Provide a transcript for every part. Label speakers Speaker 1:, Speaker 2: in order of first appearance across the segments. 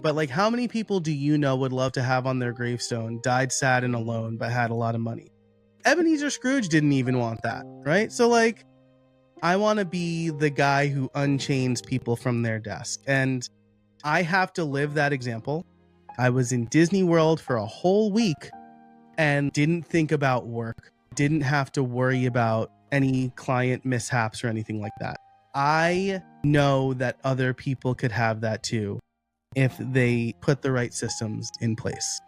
Speaker 1: But like, how many people do you know would love to have on their gravestone, died sad and alone, but had a lot of money? Ebenezer Scrooge didn't even want that, right? So like, I want to be the guy who unchains people from their desk. And I have to live that example. I was in Disney World for a whole week and didn't think about work, didn't have to worry about any client mishaps or anything like that. I know that other people could have that too if they put the right systems in place.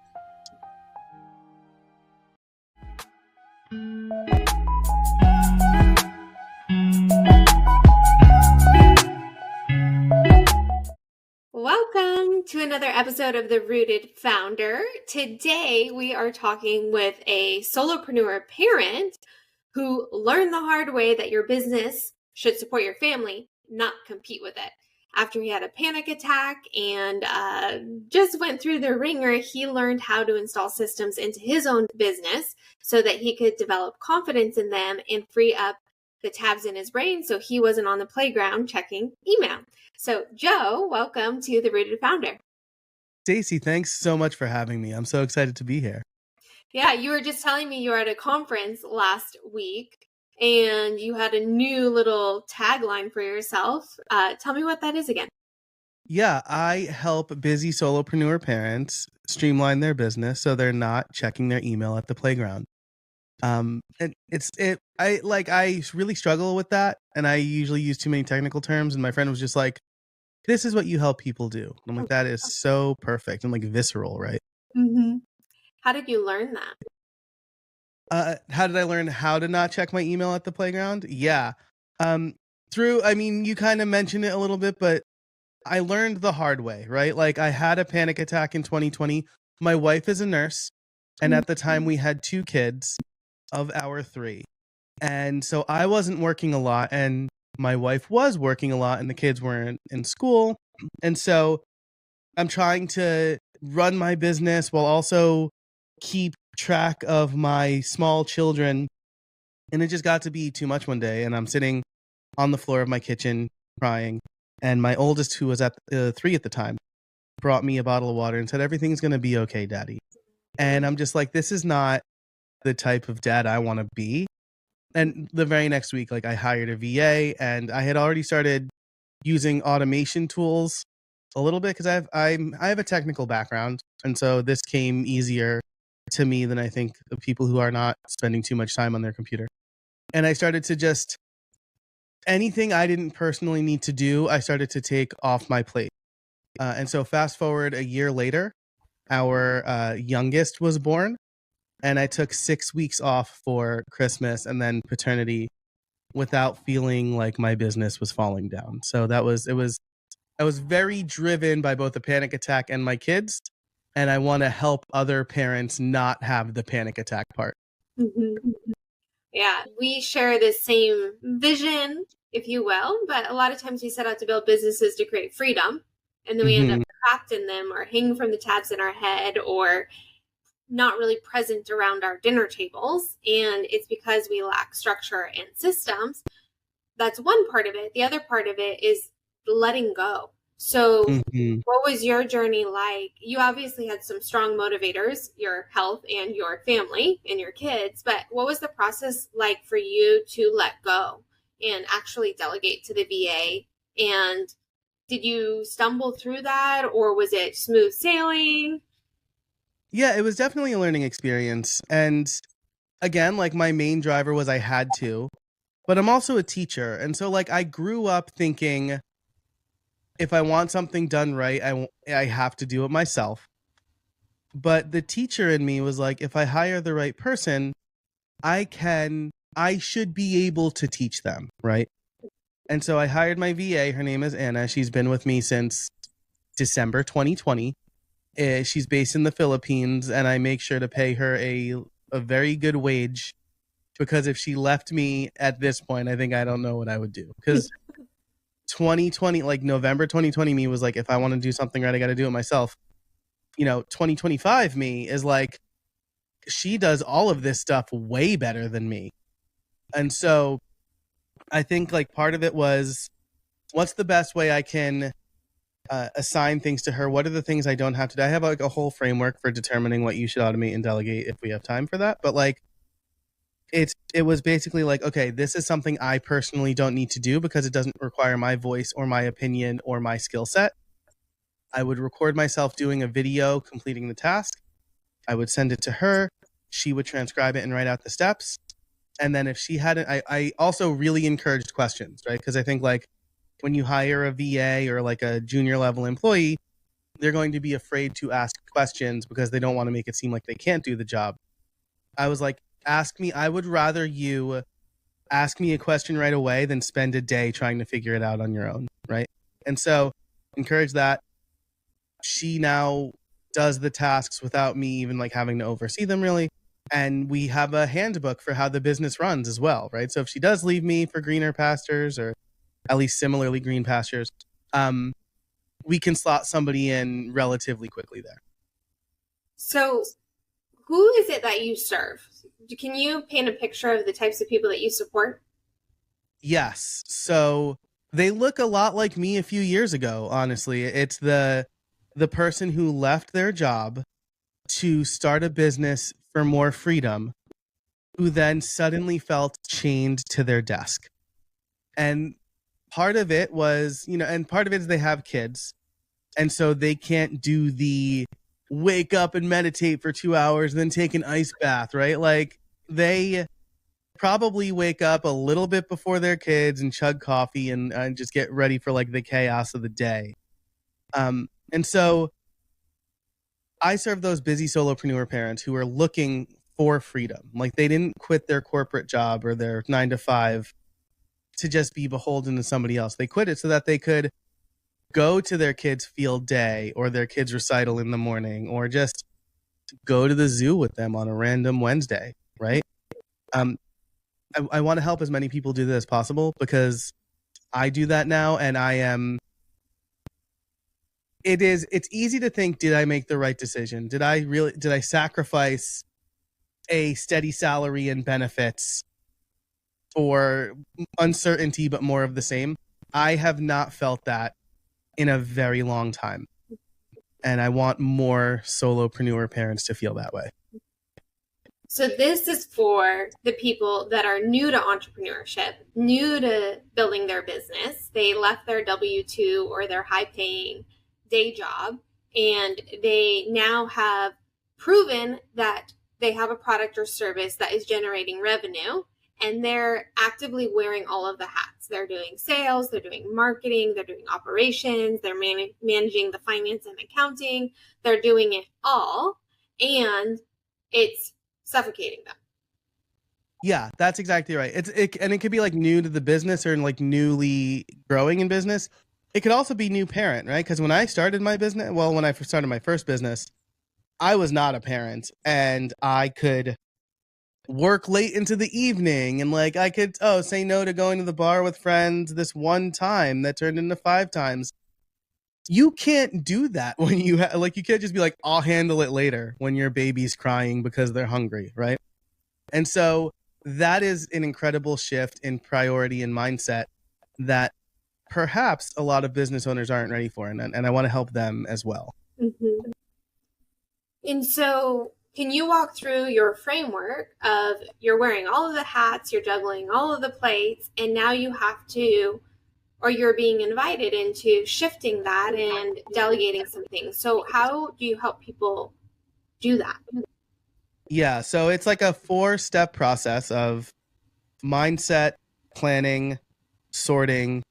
Speaker 2: Welcome to another episode of The Rooted Founder. Today we are talking with a solopreneur parent who learned the hard way that your business should support your family, not compete with it. After he had a panic attack and just went through the ringer, he learned how to install systems into his own business so that he could develop confidence in them and free up the tabs in his brain so he wasn't on the playground checking email. So Joe, welcome to The Rooted Founder.
Speaker 1: Stacy, thanks so much for having me. I'm so excited to be here.
Speaker 2: Yeah, you were just telling me you were at a conference last week and you had a new little tagline for yourself. Tell me what that is again.
Speaker 1: Yeah, I help busy solopreneur parents streamline their business so they're not checking their email at the playground. I really struggle with that, and I usually use too many technical terms, and my friend was just like, this is what you help people do. And I'm like, that is so perfect and like visceral, right?
Speaker 2: Mm-hmm. How did you learn that?
Speaker 1: How did I learn how to not check my email at the playground? Yeah. You kind of mentioned it a little bit, but I learned the hard way, right? Like, I had a panic attack in 2020. My wife is a nurse, and at the time we had 2 kids of our 3. And so I wasn't working a lot, and my wife was working a lot, and the kids weren't in school. And so I'm trying to run my business while also keep track of my small children. And it just got to be too much one day. And I'm sitting on the floor of my kitchen crying. And my oldest, who was at 3 at the time, brought me a bottle of water and said, everything's going to be okay, Daddy. And I'm just like, this is not the type of dad I want to be. And the very next week, like, I hired a VA, and I had already started using automation tools a little bit because I have a technical background, and so this came easier to me than I think the people who are not spending too much time on their computer. And I started to just, anything I didn't personally need to do, I started to take off my plate. And so fast forward a year later, our youngest was born. And I took 6 weeks off for Christmas and then paternity without feeling like my business was falling down. So I was very driven by both the panic attack and my kids. And I want to help other parents not have the panic attack part.
Speaker 2: Mm-hmm. Yeah, we share the same vision, if you will, but a lot of times we set out to build businesses to create freedom. And then we end up trapped in them or hanging from the tabs in our head or not really present around our dinner tables. And it's because we lack structure and systems. That's one part of it. The other part of it is letting go. So what was your journey like? You obviously had some strong motivators, your health and your family and your kids, but what was the process like for you to let go and actually delegate to the VA? And did you stumble through that, or was it smooth sailing?
Speaker 1: Yeah, it was definitely a learning experience. And again, like, my main driver was I had to, but I'm also a teacher. And so like, I grew up thinking, if I want something done right, I have to do it myself. But the teacher in me was like, if I hire the right person, I should be able to teach them, right? And so I hired my VA. Her name is Anna. She's been with me since December 2020. She's based in the Philippines, and I make sure to pay her a very good wage, because if she left me at this point, I think I don't know what I would do. Because 2020, like November 2020 me was like, if I want to do something right, I got to do it myself. 2025 me is like, she does all of this stuff way better than me. And so I think like part of it was, what's the best way I can assign things to her. What are the things I don't have to do? I have like a whole framework for determining what you should automate and delegate if we have time for that. But like, it was basically like, okay, this is something I personally don't need to do because it doesn't require my voice or my opinion or my skill set. I would record myself doing a video completing the task. I would send it to her. She would transcribe it and write out the steps. And then if she hadn't, I also really encouraged questions, right? Because I think like when you hire a VA or like a junior level employee, they're going to be afraid to ask questions because they don't want to make it seem like they can't do the job. I was like, ask me. I would rather you ask me a question right away than spend a day trying to figure it out on your own, right? And so encourage that. She now does the tasks without me even like having to oversee them really. And we have a handbook for how the business runs as well, right? So if she does leave me for greener pastures or at least similarly green pastures, we can slot somebody in relatively quickly there.
Speaker 2: So who is it that you serve? Can you paint a picture of the types of people that you support?
Speaker 1: Yes. So they look a lot like me a few years ago, honestly. It's the person who left their job to start a business for more freedom, who then suddenly felt chained to their desk. And part of it was, and part of it is they have kids. And so they can't do the wake up and meditate for 2 hours, then take an ice bath, right? Like they probably wake up a little bit before their kids and chug coffee and just get ready for like the chaos of the day. And so I serve those busy solopreneur parents who are looking for freedom. Like they didn't quit their corporate job or their 9 to 5 to just be beholden to somebody else. They quit it so that they could go to their kids' field day or their kids' recital in the morning or just go to the zoo with them on a random Wednesday, right? I want to help as many people do that as possible because I do that now and it's easy to think, did I make the right decision? Did I sacrifice a steady salary and benefits for uncertainty, but more of the same? I have not felt that in a very long time. And I want more solopreneur parents to feel that way.
Speaker 2: So this is for the people that are new to entrepreneurship, new to building their business. They left their W-2 or their high-paying day job, and they now have proven that they have a product or service that is generating revenue, and they're actively wearing all of the hats. They're doing sales, they're doing marketing, they're doing operations, they're managing the finance and accounting, they're doing it all, and it's suffocating them.
Speaker 1: Yeah, that's exactly right. And it could be like new to the business or like newly growing in business. It could also be new parent, right? Because when I started my business, when I started my first business, I was not a parent and I could work late into the evening and like I could say no to going to the bar with friends this one time that turned into 5 times. You can't do that when you you can't just be like, I'll handle it later when your baby's crying because they're hungry, right? And so that is an incredible shift in priority and mindset that perhaps a lot of business owners aren't ready for, and I want to help them as well.
Speaker 2: Mm-hmm. And so can you walk through your framework of you're wearing all of the hats, you're juggling all of the plates, and now you have to, or you're being invited into shifting that and delegating some things. So how do you help people do that?
Speaker 1: Yeah, so it's like a 4-step process of mindset, planning, sorting,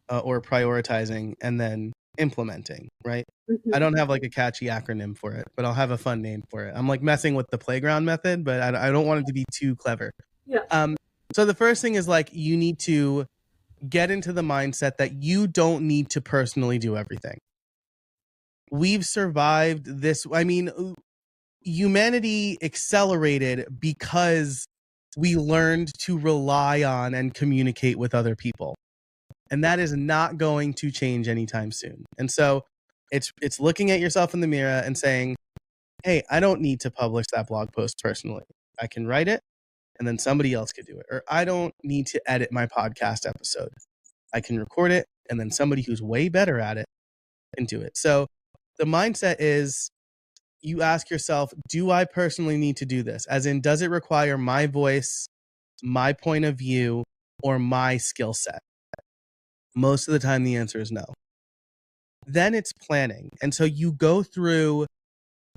Speaker 1: or prioritizing, and then implementing, right?
Speaker 2: Mm-hmm.
Speaker 1: I don't have like a catchy acronym for it, but I'll have a fun name for it. I'm like messing with the playground method, but I don't want it to be too clever.
Speaker 2: Yeah.
Speaker 1: So the first thing is like you need to get into the mindset that you don't need to personally do everything. We've survived this. I mean, humanity accelerated because we learned to rely on and communicate with other people. And that is not going to change anytime soon. And so it's looking at yourself in the mirror and saying, hey, I don't need to publish that blog post personally. I can write it and then somebody else could do it. Or I don't need to edit my podcast episode. I can record it and then somebody who's way better at it into it. So the mindset is, you ask yourself, do I personally need to do this? As in, does it require my voice, my point of view, or my skill set? Most of the time, the answer is no. Then it's planning. And so you go through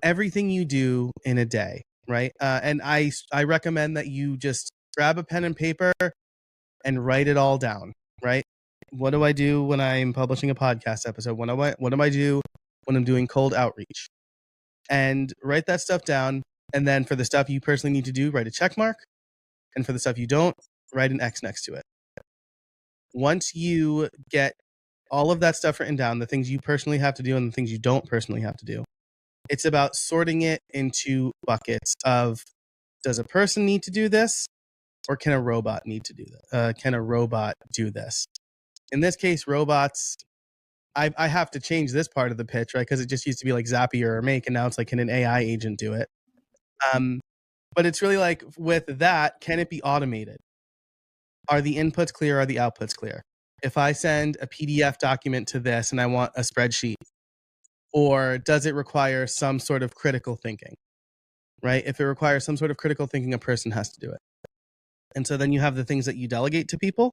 Speaker 1: everything you do in a day, right? And I recommend that you just grab a pen and paper and write it all down, right? What do I do when I'm publishing a podcast episode? What do I do when I'm doing cold outreach? And write that stuff down. And then for the stuff you personally need to do, write a check mark. And for the stuff you don't, write an X next to it. Once you get all of that stuff written down, the things you personally have to do and the things you don't personally have to do, it's about sorting it into buckets of, does a person need to do this, or can a robot need to do that? Can a robot do this? In this case, robots, I have to change this part of the pitch, right? Because it just used to be like Zapier or Make, and now it's like, can an AI agent do it? But it's really like, with that, can it be automated? Are the inputs clear? Are the outputs clear? If I send a PDF document to this and I want a spreadsheet, or does it require some sort of critical thinking, right? If it requires some sort of critical thinking, a person has to do it. And so then you have the things that you delegate to people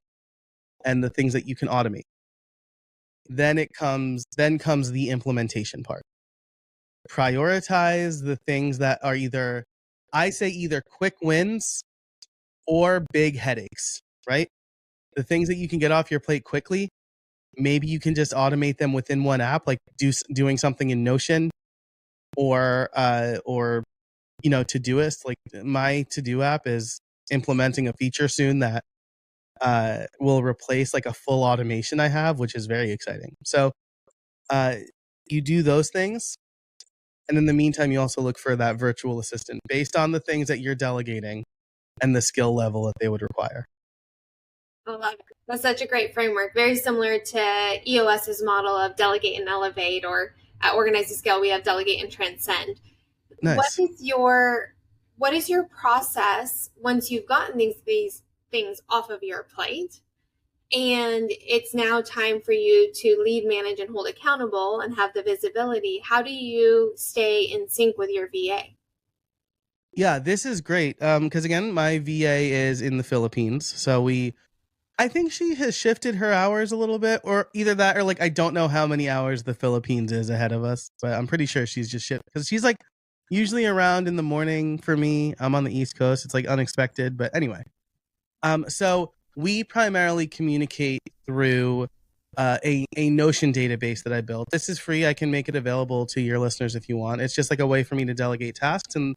Speaker 1: and the things that you can automate. Then comes the implementation part. Prioritize the things that are either quick wins or big headaches, right? The things that you can get off your plate quickly, maybe you can just automate them within one app, like doing something in Notion, or Todoist. Like, my To-Do app is implementing a feature soon that will replace like a full automation I have, which is very exciting. So you do those things. And in the meantime, you also look for that virtual assistant based on the things that you're delegating and the skill level that they would require.
Speaker 2: I love it. That's such a great framework. Very similar to EOS's model of delegate and elevate, or at Organize to Scale, we have delegate and transcend.
Speaker 1: Nice.
Speaker 2: What is your process once you've gotten these things off of your plate, and it's now time for you to lead, manage, and hold accountable and have the visibility? How do you stay in sync with your VA?
Speaker 1: Yeah, this is great. Because again, my VA is in the Philippines. So I think she has shifted her hours a little bit, or either that, or like, I don't know how many hours the Philippines is ahead of us, but I'm pretty sure she's just shifted, because she's like usually around in the morning for me. I'm on the East Coast. It's like unexpected, but anyway. So we primarily communicate through a Notion database that I built. This is free. I can make it available to your listeners if you want. It's just like a way for me to delegate tasks. And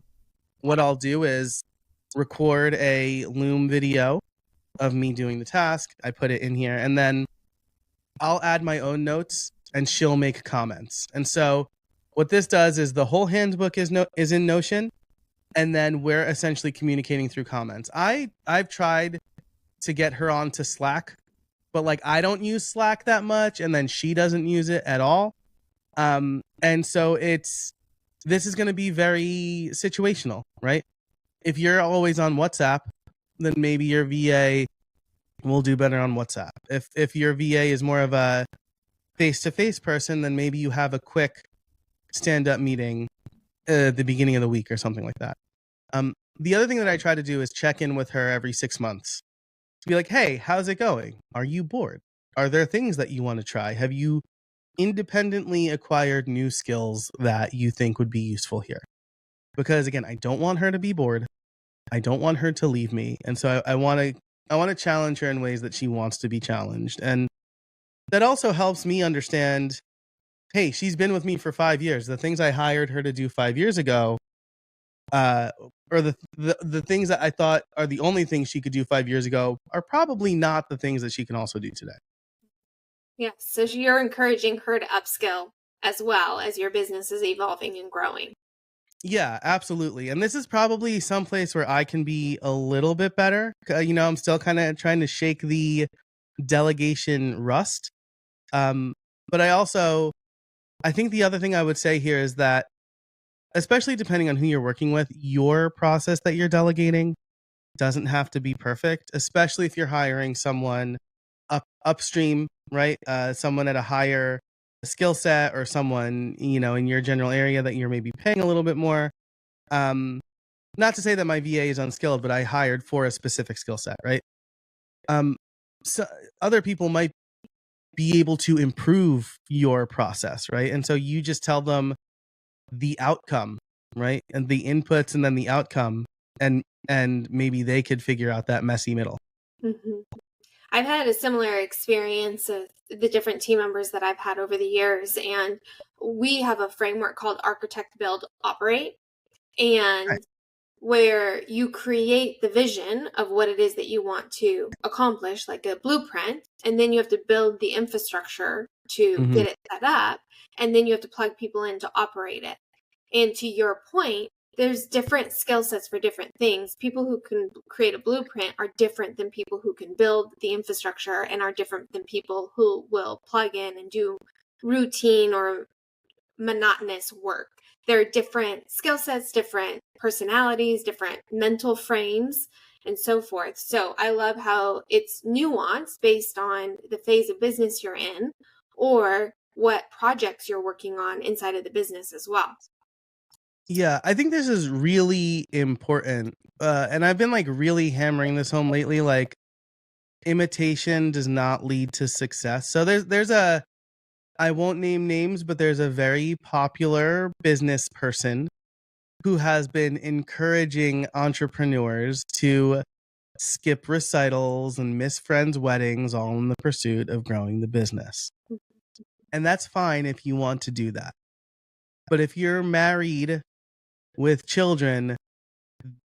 Speaker 1: what I'll do is record a Loom video of me doing the task. I put it in here, and then I'll add my own notes and she'll make comments. And so what this does is, the whole handbook is in Notion, and then we're essentially communicating through comments. I've tried to get her onto Slack, but like, I don't use Slack that much, and then she doesn't use it at all. And so this is going to be very situational, right? If you're always on WhatsApp, then maybe your VA will do better on WhatsApp. If your VA is more of a face-to-face person, then maybe you have a quick stand-up meeting at the beginning of the week or something like that. The other thing that I try to do is check in with her every 6 months to be like, hey, how's it going? Are you bored? Are there things that you want to try? Have you independently acquired new skills that you think would be useful here? Because again, I don't want her to be bored. I don't want her to leave me. And so I want to challenge her in ways that she wants to be challenged. And that also helps me understand, hey, she's been with me for 5 years. The things I hired her to do 5 years ago, or the things that I thought are the only things she could do 5 years ago, are probably not the things that she can also do today.
Speaker 2: Yes. So you're encouraging her to upskill as well as your business is evolving and growing.
Speaker 1: Yeah, absolutely. And this is probably someplace where I can be a little bit better. I'm still kind of trying to shake the delegation rust. But I think the other thing I would say here is that, especially depending on who you're working with, your process that you're delegating doesn't have to be perfect, especially if you're hiring someone upstream, right? Someone at a higher skill set or someone, in your general area that you're maybe paying a little bit more. Not to say that my VA is unskilled, but I hired for a specific skill set, right? So other people might be able to improve your process, right? And so you just tell them the outcome, right? And the inputs and then the outcome, and maybe they could figure out that messy middle.
Speaker 2: Mm-hmm. I've had a similar experience of the different team members that I've had over the years, and we have a framework called Architect, Build, Operate, and
Speaker 1: Right.
Speaker 2: where you create the vision of what it is that you want to accomplish, like a blueprint, and then you have to build the infrastructure to get it set up, and then you have to plug people in to operate it. And to your point, there's different skill sets for different things. People who can create a blueprint are different than people who can build the infrastructure, and are different than people who will plug in and do routine or monotonous work. There are different skill sets, different personalities, different mental frames, and so forth. So I love how it's nuanced based on the phase of business you're in or what projects you're working on inside of the business as well.
Speaker 1: Yeah, I think this is really important. And I've been like really hammering this home lately. Like, imitation does not lead to success. So there's a, I won't name names, but there's a very popular business person who has been encouraging entrepreneurs to skip recitals and miss friends' weddings, all in the pursuit of growing the business. And that's fine if you want to do that. But if you're married with children,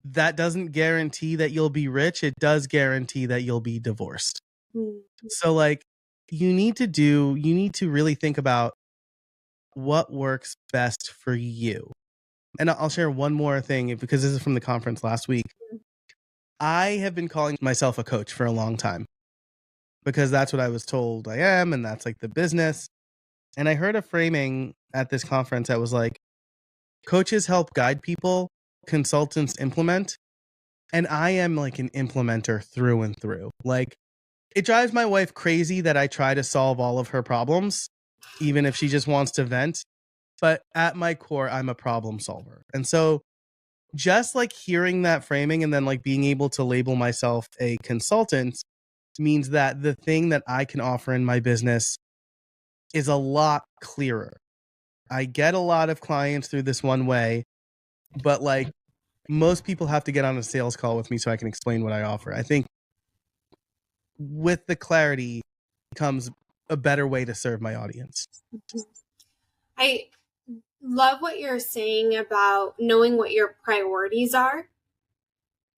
Speaker 1: that doesn't guarantee that you'll be rich. It does guarantee that you'll be divorced. So like, you need to really think about what works best for you. And I'll share one more thing because this is from the conference last week. I have been calling myself a coach for a long time because that's what I was told I am, and that's like the business. And I heard a framing at this conference that was like, coaches help guide people, consultants implement. And I am like an implementer through and through. Like, it drives my wife crazy that I try to solve all of her problems, even if she just wants to vent. But at my core, I'm a problem solver. And so just like hearing that framing and then like being able to label myself a consultant means that the thing that I can offer in my business is a lot clearer. I get a lot of clients through this one way, but like most people have to get on a sales call with me so I can explain what I offer. I think with the clarity comes a better way to serve my audience.
Speaker 2: I love what you're saying about knowing what your priorities are.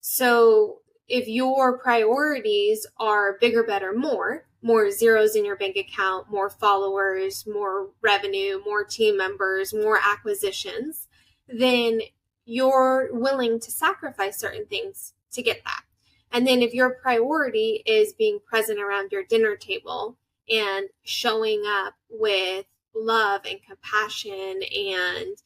Speaker 2: So if your priorities are bigger, better, more zeros in your bank account, more followers, more revenue, more team members, more acquisitions, then you're willing to sacrifice certain things to get that. And then if your priority is being present around your dinner table and showing up with love and compassion and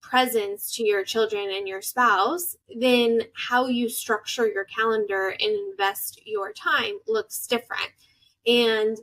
Speaker 2: presence to your children and your spouse, then how you structure your calendar and invest your time looks different. And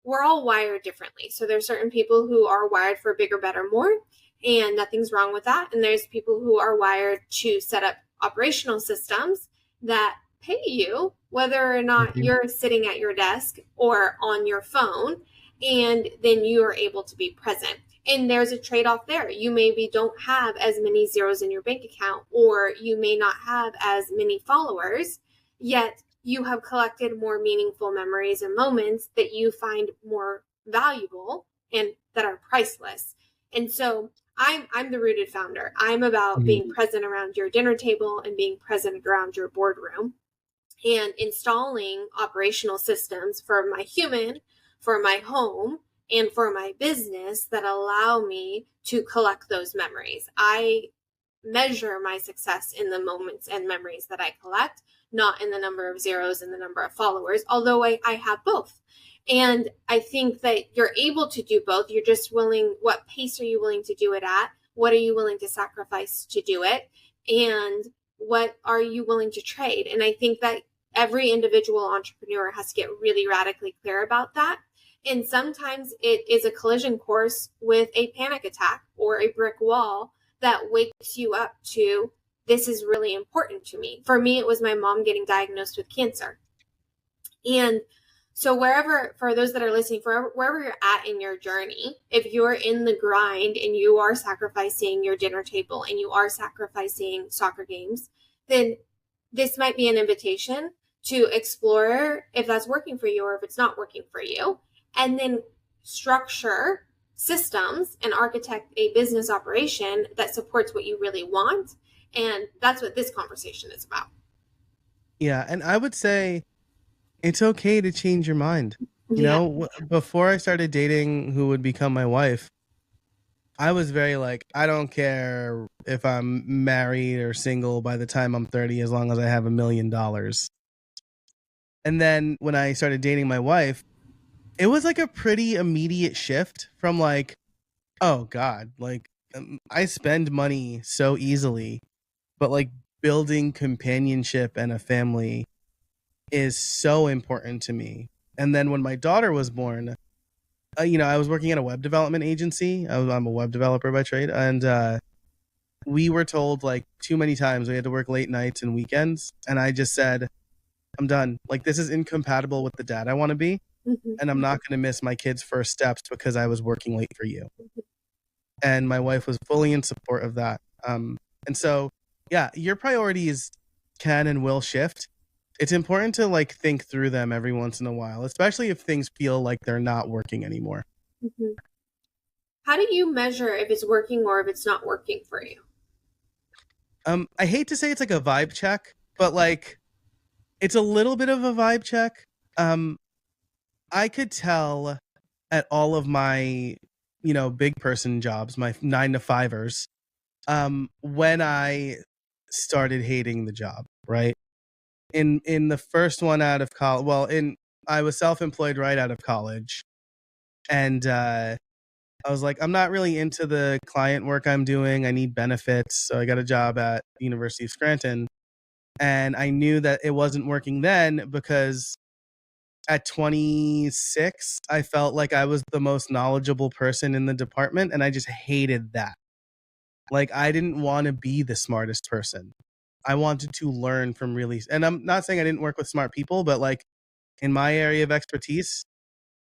Speaker 2: we're all wired differently. So there's certain people who are wired for bigger, better, more, and nothing's wrong with that. And there's people who are wired to set up operational systems that pay you, whether or not you're sitting at your desk or on your phone, and then you are able to be present. And there's a trade-off there. You maybe don't have as many zeros in your bank account, or you may not have as many followers, yet you have collected more meaningful memories and moments that you find more valuable and that are priceless. And so I'm the rooted founder. I'm about being present around your dinner table and being present around your boardroom and installing operational systems for my human, for my home, and for my business that allow me to collect those memories. I measure my success in the moments and memories that I collect, not in the number of zeros and the number of followers, although I have both. And I think that you're able to do both. You're just willing, what pace are you willing to do it at? What are you willing to sacrifice to do it? And what are you willing to trade? And I think that every individual entrepreneur has to get really radically clear about that. And sometimes it is a collision course with a panic attack or a brick wall that wakes you up to, this is really important to me. For me, it was my mom getting diagnosed with cancer. And so wherever, for those that are listening, for wherever you're at in your journey, if you're in the grind and you are sacrificing your dinner table and you are sacrificing soccer games, then this might be an invitation to explore if that's working for you or if it's not working for you, and then structure systems and architect a business operation that supports what you really want. And that's what this conversation is about.
Speaker 1: Yeah, and I would say it's okay to change your mind. You
Speaker 2: Yeah.
Speaker 1: know, before I started dating who would become my wife, I was very like, I don't care if I'm married or single by the time I'm 30, as long as I have $1 million. And then when I started dating my wife, it was like a pretty immediate shift from like, oh God, like I spend money so easily, but like building companionship and a family is so important to me. And then when my daughter was born, I was working at a web development agency. I'm a web developer by trade. And we were told like too many times we had to work late nights and weekends. And I just said, I'm done. Like, this is incompatible with the dad I want to be.
Speaker 2: Mm-hmm.
Speaker 1: And I'm not going to miss my kids' first steps because I was working late for you. And my wife was fully in support of that. And so, yeah, your priorities can and will shift. It's important to like think through them every once in a while, especially if things feel like they're not working anymore.
Speaker 2: Mm-hmm. How do you measure if it's working or if it's not working for you?
Speaker 1: I hate to say it's like a vibe check, but like it's a little bit of a vibe check. I could tell at all of my, big person jobs, my 9 to 5ers, when I started hating the job, right? In the first one out of college, I was self-employed right out of college, and I was like, I'm not really into the client work I'm doing. I need benefits, so I got a job at the University of Scranton, and I knew that it wasn't working then because at 26, I felt like I was the most knowledgeable person in the department, and I just hated that. Like, I didn't want to be the smartest person. I wanted to learn from really, and I'm not saying I didn't work with smart people, but like in my area of expertise,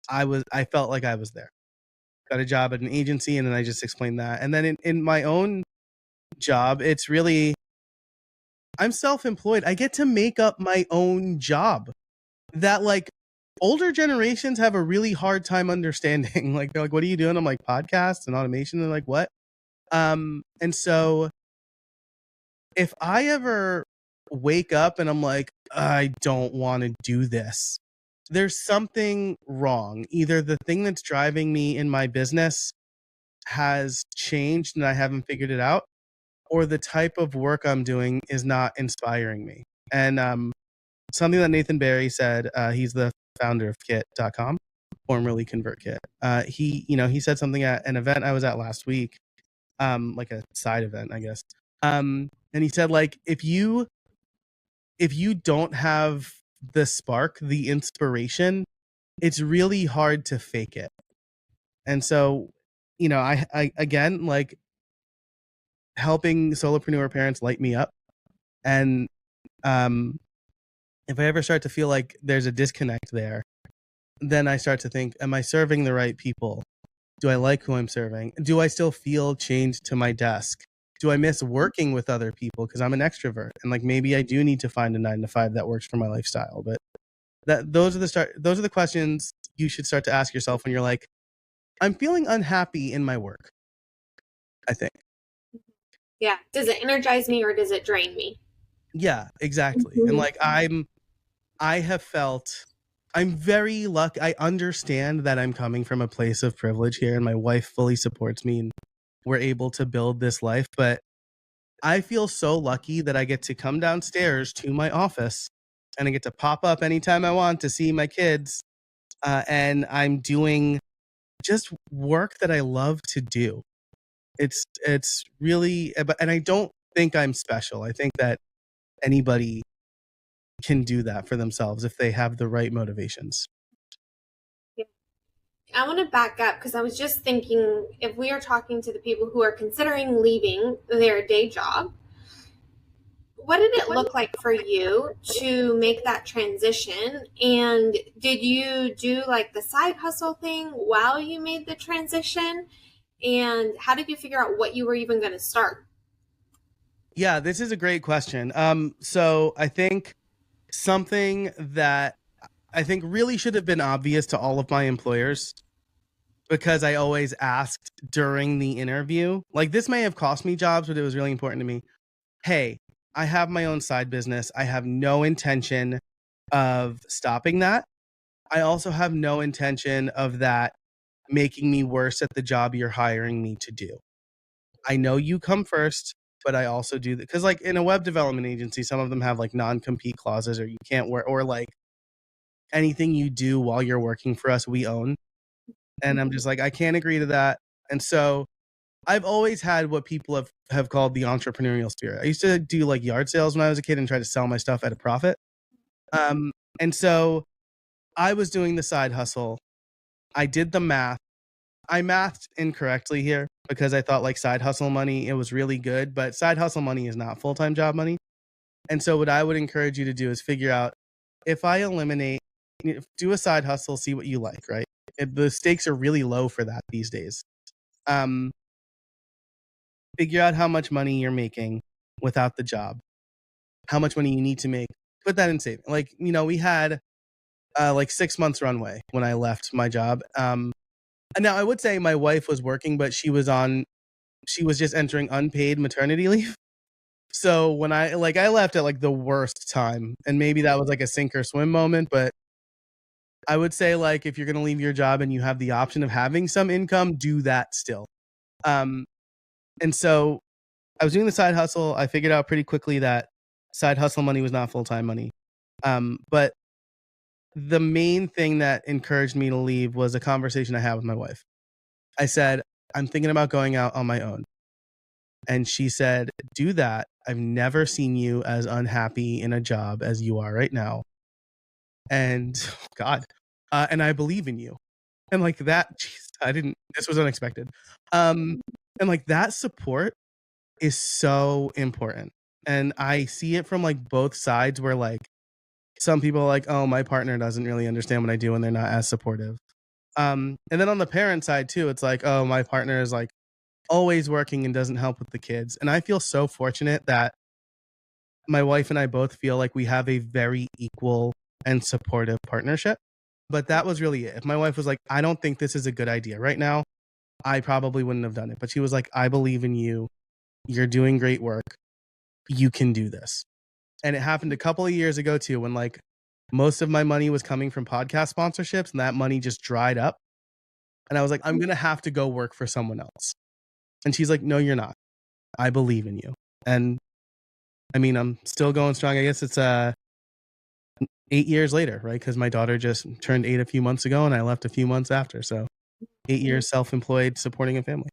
Speaker 1: I felt like I was there. Got a job at an agency, and then I just explained that. And then in my own job, it's really, I'm self-employed. I get to make up my own job that like older generations have a really hard time understanding. Like, they're like, what are you doing? I'm like, podcasts and automation. They're like, what? And so if I ever wake up and I'm like, I don't want to do this, there's something wrong. Either the thing that's driving me in my business has changed and I haven't figured it out, or the type of work I'm doing is not inspiring me. And something that Nathan Barry said, he's the founder of Kit.com, formerly ConvertKit. He said something at an event I was at last week, like a side event, I guess. And he said, like, if you don't have the spark, the inspiration, it's really hard to fake it. And so, I again, like, helping solopreneur parents light me up. And if I ever start to feel like there's a disconnect there, then I start to think, am I serving the right people? Do I like who I'm serving? Do I still feel chained to my desk? Do I miss working with other people because I'm an extrovert? And like, maybe I do need to find a 9 to 5 that works for my lifestyle. But those are the questions you should start to ask yourself when you're like, I'm feeling unhappy in my work, I think.
Speaker 2: Yeah. Does it energize me or does it drain me?
Speaker 1: Yeah, exactly. And like, I have felt, I'm very lucky. I understand that I'm coming from a place of privilege here, and my wife fully supports me, and we're able to build this life. But I feel so lucky that I get to come downstairs to my office and I get to pop up anytime I want to see my kids. And I'm doing just work that I love to do. It's really, and I don't think I'm special. I think that anybody can do that for themselves if they have the right motivations.
Speaker 2: Yeah. I want to back up because I was just thinking, if we are talking to the people who are considering leaving their day job, what did it look like for you to make that transition? And did you do like the side hustle thing while you made the transition? And how did you figure out what you were even going to start?
Speaker 1: Yeah, this is a great question. So I think something that I think really should have been obvious to all of my employers, because I always asked during the interview, like this may have cost me jobs, but it was really important to me. Hey, I have my own side business. I have no intention of stopping that. I also have no intention of that making me worse at the job you're hiring me to do. I know you come first, but I also do that because, like, in a web development agency, some of them have like non-compete clauses, or you can't work, or like anything you do while you're working for us, we own. And I'm just like, I can't agree to that. And so I've always had what people have called the entrepreneurial spirit. I used to do like yard sales when I was a kid and try to sell my stuff at a profit. Um, and so I was doing the side hustle. I did the math. I mathed incorrectly here because I thought like side hustle money, it was really good, but side hustle money is not full-time job money. And so what I would encourage you to do is figure out, if I eliminate, do a side hustle, see what you like, right? The stakes are really low for that these days. Um, Figure out how much money you're making without the job, how much money you need to make, put that in saving. Like, we had like 6 months runway when I left my job. And now I would say my wife was working, but she was just entering unpaid maternity leave. So when I left at like the worst time, and maybe that was like a sink or swim moment, but I would say, like, if you're going to leave your job and you have the option of having some income, do that still. Um, and so I was doing the side hustle. I figured out pretty quickly that side hustle money was not full-time money. But the main thing that encouraged me to leave was a conversation I had with my wife. I said, I'm thinking about going out on my own. And she said, do that. I've never seen you as unhappy in a job as you are right now. And God, and I believe in you. And like that, geez, this was unexpected. And like that support is so important. And I see it from like both sides, where like some people are like, oh, my partner doesn't really understand what I do, and they're not as supportive. And then on the parent side too, it's like, oh, my partner is like always working and doesn't help with the kids. And I feel so fortunate that my wife and I both feel like we have a very equal and supportive partnership. But that was really it. If my wife was like, I don't think this is a good idea right now, I probably wouldn't have done it. But she was like, I believe in you. You're doing great work. You can do this. And it happened a couple of years ago too, when like most of my money was coming from podcast sponsorships, and that money just dried up. And I was like, I'm going to have to go work for someone else. And she's like, no, you're not. I believe in you. And I mean, I'm still going strong. I guess it's 8 years later, right? Because my daughter just turned 8 a few months ago, and I left a few months after. So 8 years self-employed, supporting a family.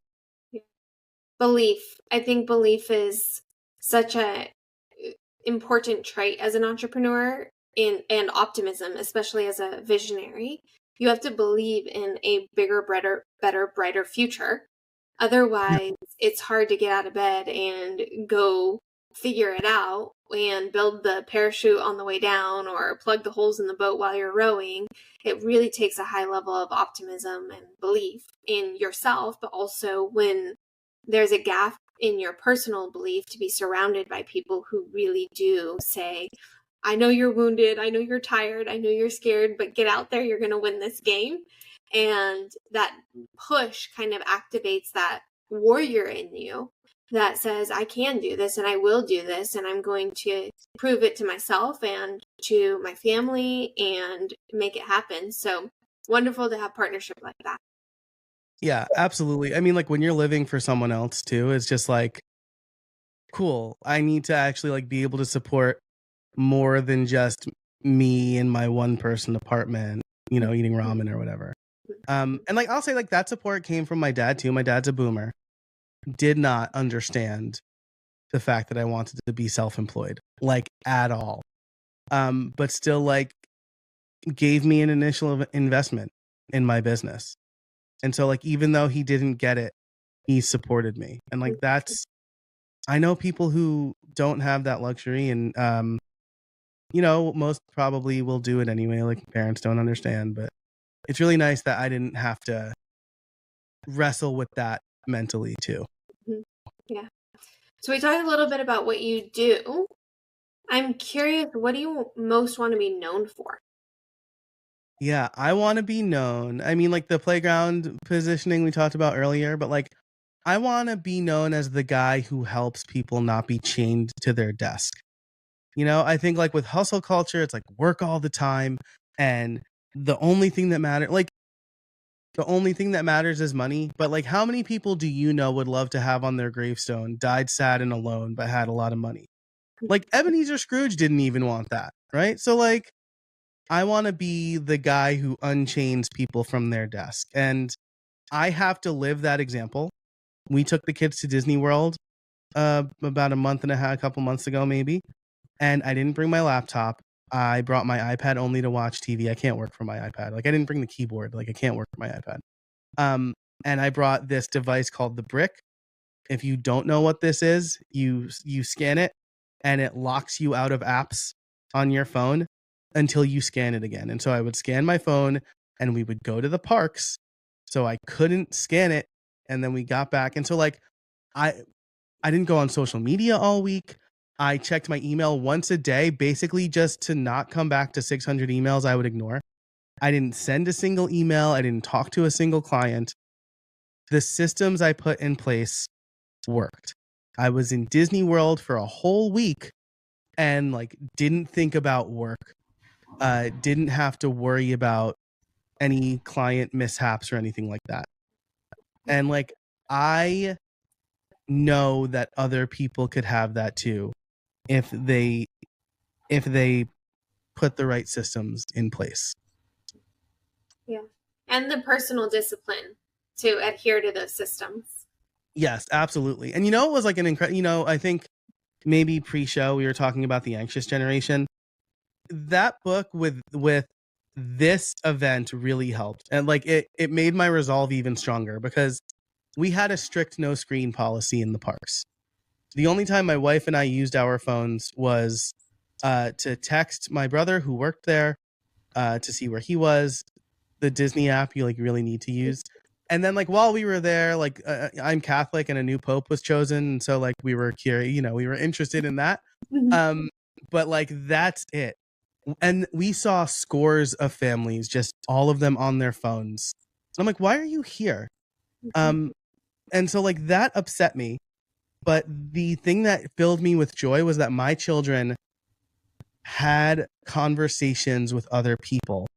Speaker 2: Belief. I think belief is such a important trait as an entrepreneur, and optimism, especially as a visionary. You have to believe in a bigger, better, brighter future. Otherwise, it's hard to get out of bed and go figure it out and build the parachute on the way down or plug the holes in the boat while you're rowing. It really takes a high level of optimism and belief in yourself, but also when there's a gap in your personal belief, to be surrounded by people who really do say, I know you're wounded, I know you're tired, I know you're scared, but get out there, you're going to win this game. And that push kind of activates that warrior in you that says, I can do this and I will do this, and I'm going to prove it to myself and to my family and make it happen. So wonderful to have partnership like that.
Speaker 1: Yeah, absolutely. I mean, like when you're living for someone else too, it's just like, cool. I need to actually like be able to support more than just me in my one person apartment, eating ramen or whatever. And like I'll say, like, that support came from my dad too. My dad's a boomer, did not understand the fact that I wanted to be self-employed, like, at all. But still like gave me an initial investment in my business. And so like even though he didn't get it, he supported me. And like that's, I know people who don't have that luxury, and most probably will do it anyway. Like parents don't understand, but it's really nice that I didn't have to wrestle with that mentally too.
Speaker 2: Yeah. So we talked a little bit about what you do. I'm curious, what do you most want to be known for?
Speaker 1: Yeah, I want to be known. I mean, like the playground positioning we talked about earlier, but like I want to be known as the guy who helps people not be chained to their desk. I think like with hustle culture, it's like work all the time, and the only thing that matters is money. But like how many people do you know would love to have on their gravestone, died sad and alone but had a lot of money? Like Ebenezer Scrooge didn't even want that, right? So like I want to be the guy who unchains people from their desk, and I have to live that example. We took the kids to Disney World about a couple months ago maybe, and I didn't bring my laptop. I brought my iPad only to watch TV. I can't work from my iPad. Like I didn't bring the keyboard. Like I can't work from my iPad. And I brought this device called the Brick. If you don't know what this is, you scan it, and it locks you out of apps on your phone until you scan it again. And so I would scan my phone, and we would go to the parks. So I couldn't scan it, and then we got back. And so like I didn't go on social media all week. I checked my email once a day, basically just to not come back to 600 emails I would ignore. I didn't send a single email. I didn't talk to a single client. The systems I put in place worked. I was in Disney World for a whole week and like didn't think about work. Didn't have to worry about any client mishaps or anything like that. And like I know that other people could have that too if they put the right systems in place.
Speaker 2: Yeah. And the personal discipline to adhere to those systems.
Speaker 1: Yes, absolutely. And it was like an incredible, I think maybe pre-show we were talking about the anxious generation. That book with this event really helped. And like it made my resolve even stronger because we had a strict no screen policy in the parks. The only time my wife and I used our phones was to text my brother who worked there to see where he was. The Disney app you like really need to use. And then like while we were there, like I'm Catholic and a new pope was chosen, and so like we were curious, we were interested in that. But like that's it. And we saw scores of families, just all of them on their phones. I'm like, why are you here? And so like that upset me. But the thing that filled me with joy was that my children had conversations with other people.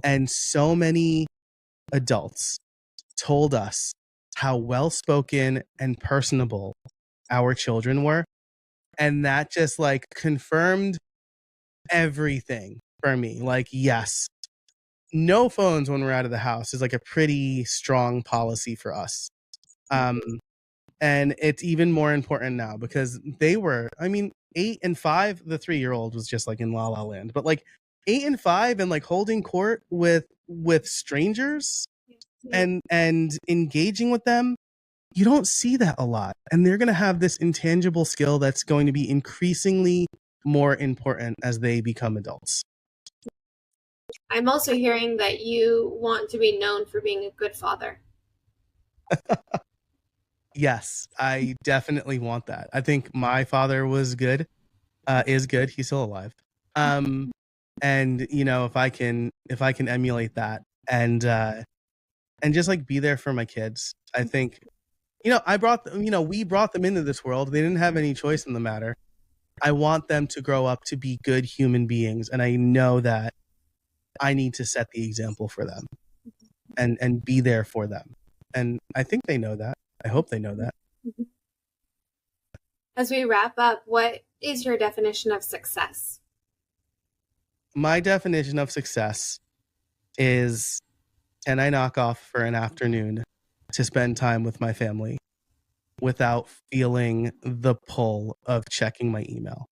Speaker 1: And so many adults told us how well-spoken and personable our children were. And that just like confirmed everything for me. Like, yes, no phones when we're out of the house is like a pretty strong policy for us. And it's even more important now because they were, 8 and 5, the 3-year-old was just like in La La Land, but like 8 and 5 and like holding court with strangers and engaging with them, you don't see that a lot. And they're going to have this intangible skill that's going to be increasingly more important as they become adults.
Speaker 2: I'm also hearing that you want to be known for being a good father.
Speaker 1: Yes, I definitely want that. I think my father was good, is good. He's still alive. And if I can emulate that and just like be there for my kids, I think, we brought them into this world. They didn't have any choice in the matter. I want them to grow up to be good human beings. And I know that I need to set the example for them and be there for them. And I think they know that. I hope they know that.
Speaker 2: As we wrap up, what is your definition of success?
Speaker 1: My definition of success is, can I knock off for an afternoon to spend time with my family without feeling the pull of checking my email?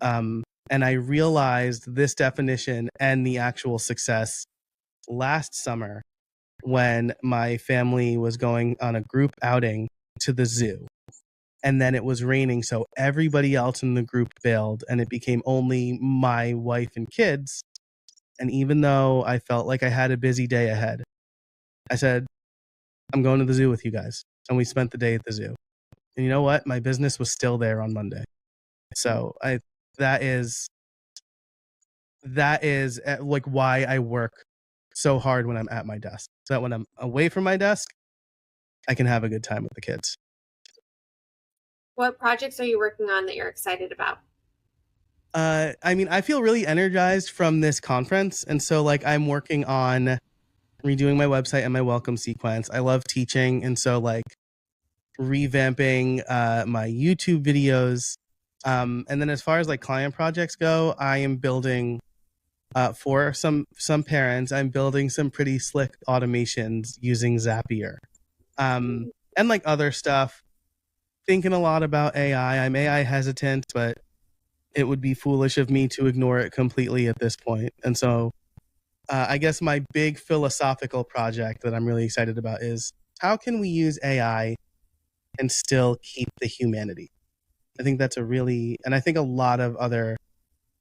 Speaker 1: And I realized this definition and the actual success last summer when my family was going on a group outing to the zoo. And then it was raining, so everybody else in the group bailed, and it became only my wife and kids. And even though I felt like I had a busy day ahead, I said, I'm going to the zoo with you guys. And we spent the day at the zoo. And you know what? My business was still there on Monday. So that is like why I work so hard when I'm at my desk. So that when I'm away from my desk, I can have a good time with the kids.
Speaker 2: What projects are you working on that you're excited about?
Speaker 1: I mean, I feel really energized from this conference. And so like I'm working on redoing my website and my welcome sequence. I love teaching. And so like revamping my YouTube videos. And then as far as like client projects go, I am building for some parents, I'm building some pretty slick automations using Zapier. And like other stuff, thinking a lot about AI. I'm AI hesitant, but it would be foolish of me to ignore it completely at this point. And so I guess my big philosophical project that I'm really excited about is how can we use AI and still keep the humanity? I think that's and I think a lot of other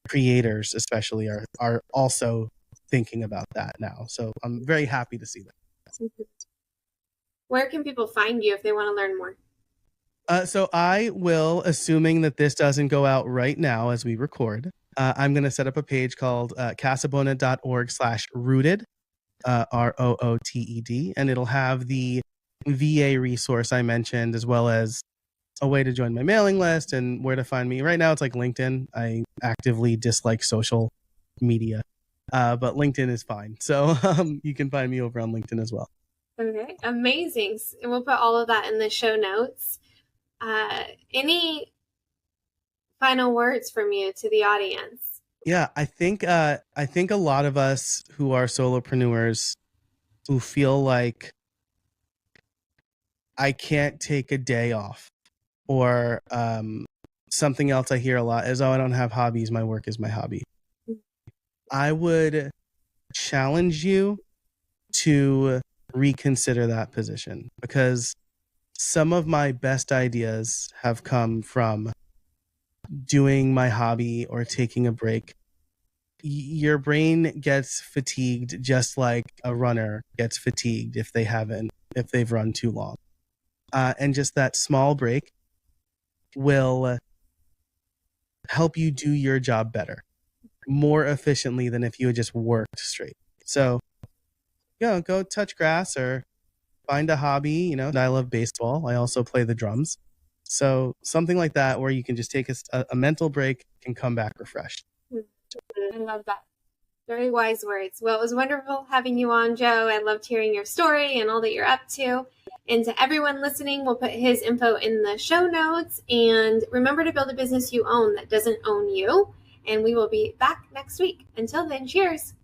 Speaker 1: creators especially are also thinking about that now. So I'm very happy to see that.
Speaker 2: Where can people find you if they want to learn more?
Speaker 1: So I will, assuming that this doesn't go out right now as we record, I'm going to set up a page called casabona.org/rooted, ROOTED, and it'll have the VA resource I mentioned, as well as a way to join my mailing list and where to find me. Right now, it's like LinkedIn. I actively dislike social media, but LinkedIn is fine. So you can find me over on LinkedIn as well.
Speaker 2: Okay, amazing. And we'll put all of that in the show notes. Any final words from you to the audience?
Speaker 1: Yeah, I think a lot of us who are solopreneurs who feel like I can't take a day off, or something else I hear a lot is, oh, I don't have hobbies. My work is my hobby. I would challenge you to reconsider that position, because some of my best ideas have come from doing my hobby or taking a break. Your brain gets fatigued just like a runner gets fatigued if they've run too long. And just that small break will help you do your job better, more efficiently than if you had just worked straight. So, go touch grass or find a hobby. I love baseball. I also play the drums. So something like that where you can just take a mental break and come back refreshed.
Speaker 2: I love that. Very wise words. Well, it was wonderful having you on, Joe. I loved hearing your story and all that you're up to. And to everyone listening, we'll put his info in the show notes. And remember to build a business you own that doesn't own you. And we will be back next week. Until then, cheers.